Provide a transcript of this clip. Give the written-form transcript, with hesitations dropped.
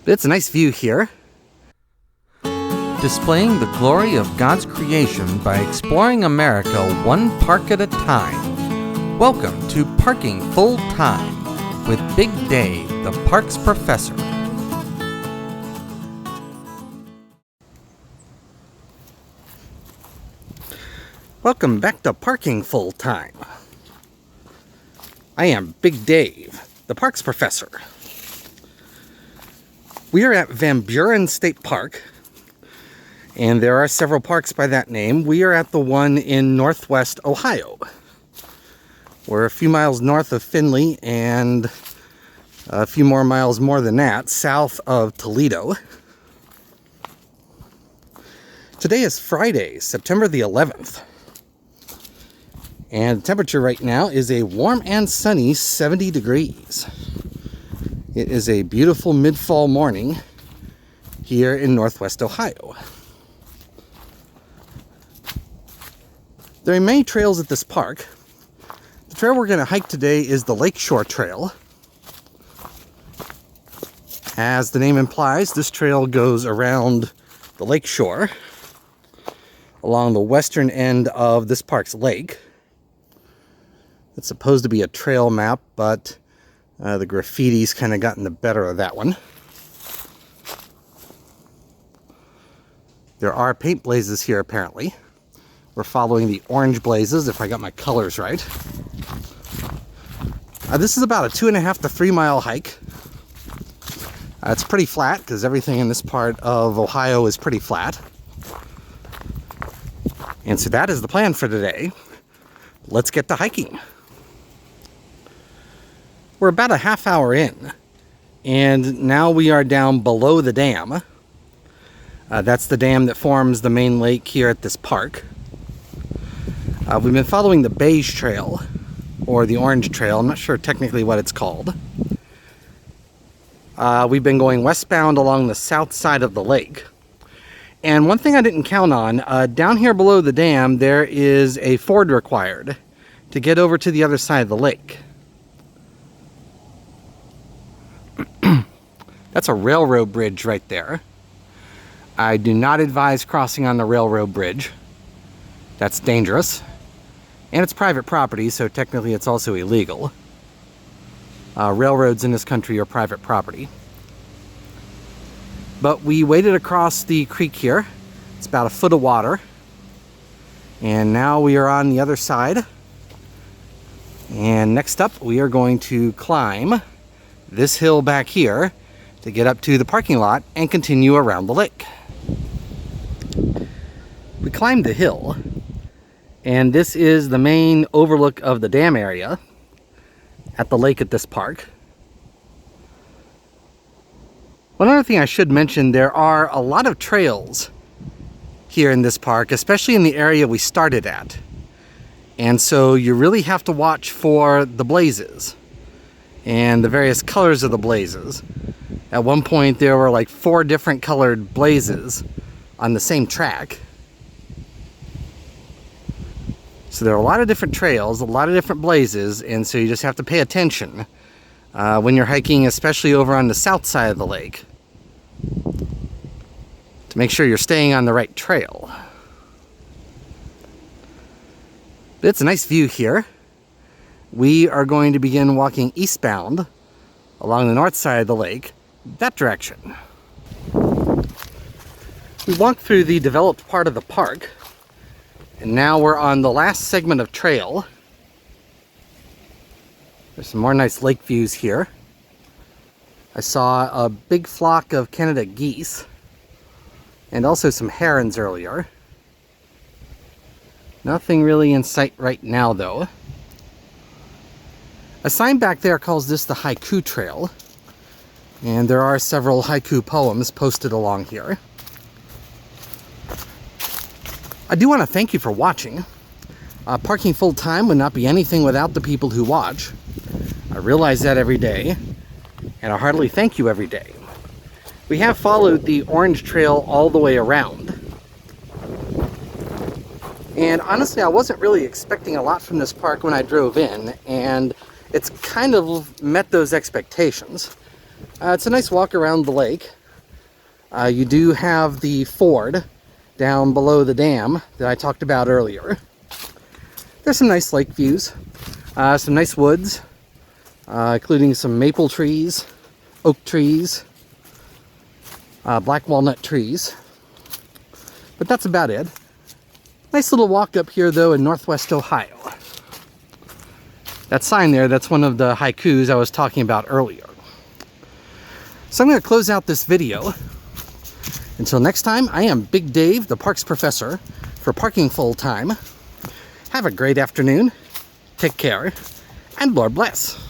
It's a nice view here. Displaying the glory of God's creation by exploring America one park at a time. Welcome to Parking Full Time with Big Dave, the parks professor. Welcome back to Parking Full Time. I am Big Dave, the parks professor. We are at Buren State Park, and there are several parks by that name. We are at the one in northwest Ohio. We're a few miles north of Findlay and a few more miles more than that, south of Toledo. Today is Friday, September the 11th. And the temperature right now is a warm and sunny 70 degrees. It is a beautiful mid-fall morning here in northwest Ohio. There are many trails at this park. The trail we're going to hike today is the Lakeshore Trail. As the name implies, this trail goes around the lakeshore along the western end of this park's lake. It's supposed to be a trail map, but the graffiti's kind of gotten the better of that one. There are paint blazes here, apparently. We're following the orange blazes, if I got my colors right. This is about a 2.5 to 3 mile hike. It's pretty flat, because everything in this part of Ohio is pretty flat. And so that is the plan for today. Let's get to hiking. We're about a half hour in, and now we are down below the dam. That's the dam that forms the main lake here at this park. We've been following the beige trail, or the orange trail. I'm not sure technically what it's called. We've been going westbound along the south side of the lake. And one thing I didn't count on, down here below the dam, there is a ford required to get over to the other side of the lake. That's a railroad bridge right there. I do not advise crossing on the railroad bridge. That's dangerous. And it's private property, so technically it's also illegal. Railroads in this country are private property. But we waded across the creek here. It's about a foot of water. And now we are on the other side. And next up, we are going to climb this hill back here to get up to the parking lot and continue around the lake. We climbed the hill, and this is the main overlook of the dam area at the lake at this park. One other thing I should mention, there are a lot of trails here in this park, especially in the area we started at. And so you really have to watch for the blazes and the various colors of the blazes. At one point there were like 4 different colored blazes on the same track. So there are a lot of different trails, a lot of different blazes, and so you just have to pay attention when you're hiking, especially over on the south side of the lake, to make sure you're staying on the right trail. But it's a nice view here. We are going to begin walking eastbound along the north side of the lake, that direction. We walked through the developed part of the park, and now we're on the last segment of trail. There's some more nice lake views here. I saw a big flock of Canada geese and also some herons earlier. Nothing really in sight right now, though. A sign back there calls this the Haiku Trail, and there are several haiku poems posted along here. I do want to thank you for watching. Parking Full Time would not be anything without the people who watch. I realize that every day, and I heartily thank you every day. We have followed the orange trail all the way around. And honestly, I wasn't really expecting a lot from this park when I drove in, and it's kind of met those expectations. It's a nice walk around the lake. You do have the ford down below the dam that I talked about earlier. There's some nice lake views, some nice woods, including some maple trees, oak trees, black walnut trees. But that's about it. Nice little walk up here, though, in northwest Ohio. That sign there, that's one of the haikus I was talking about earlier. So I'm going to close out this video. Until next time, I am Big Dave, the Parks Professor, for Parking Full Time. Have a great afternoon, take care, and Lord bless.